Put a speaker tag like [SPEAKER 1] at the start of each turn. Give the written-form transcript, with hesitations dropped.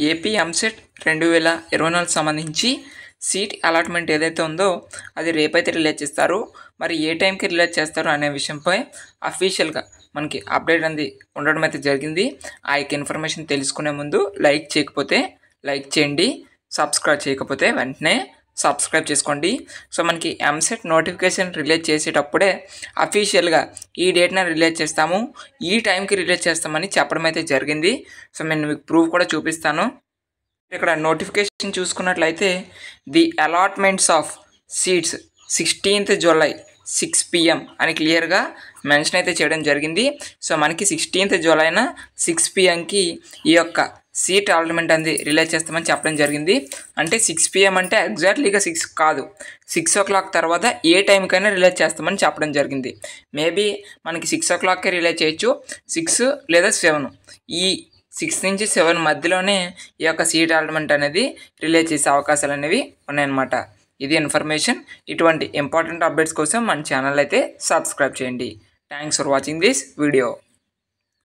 [SPEAKER 1] AP EAMCET 2024 సంబంధించి seat allotment ఏదైతే ఉందో అది రేపైతే రిలీజ్ చేస్తారు. మరి ఏ టైంకి రిలీజ్ చేస్తారు అనే విషయంపై అఫీషియల్గా మనకి అప్డేట్ అనేది ఉండడం అయితే జరిగింది. ఆ యొక్క ఇన్ఫర్మేషన్ తెలుసుకునే ముందు లైక్ చేయకపోతే లైక్ చేయండి, సబ్స్క్రైబ్ చేయకపోతే వెంటనే సబ్స్క్రైబ్ చేసుకోండి. సో మనకి ఎంసెట్ నోటిఫికేషన్ రిలీజ్ చేసేటప్పుడే అఫీషియల్గా ఈ డేట్న రిలీజ్ చేస్తాము, ఈ టైంకి రిలీజ్ చేస్తామని చెప్పడం అయితే జరిగింది. సో నేను మీకు ప్రూఫ్ కూడా చూపిస్తాను. ఇక్కడ నోటిఫికేషన్ చూసుకున్నట్లయితే the allotments of seats 16th July 6 PM అని క్లియర్గా మెన్షన్ అయితే చేయడం జరిగింది. సో మనకి 16th July 6 PMకి ఈ యొక్క సీట్ అలాట్మెంట్ అనేది రిలీజ్ చేస్తామని చెప్పడం జరిగింది. అంటే 6 PM అంటే ఎగ్జాక్ట్లీగా 6 కాదు, 6 o'clock తర్వాత ఏ టైంకైనా రిలీజ్ చేస్తామని చెప్పడం జరిగింది. మేబీ మనకి 6 o'clockకే రిలీజ్ చేయొచ్చు, 6 లేదా 7, ఈ 6 నుంచి 7 మధ్యలోనే ఈ యొక్క సీట్ అలాట్మెంట్ అనేది రిలీజ్ చేసే అవకాశాలు అనేవి ఉన్నాయన్నమాట. ఇది ఇన్ఫర్మేషన్. ఇటువంటి ఇంపార్టెంట్ అప్డేట్స్ కోసం మన ఛానల్ అయితే సబ్స్క్రైబ్ చేయండి. Thanks for watching this video.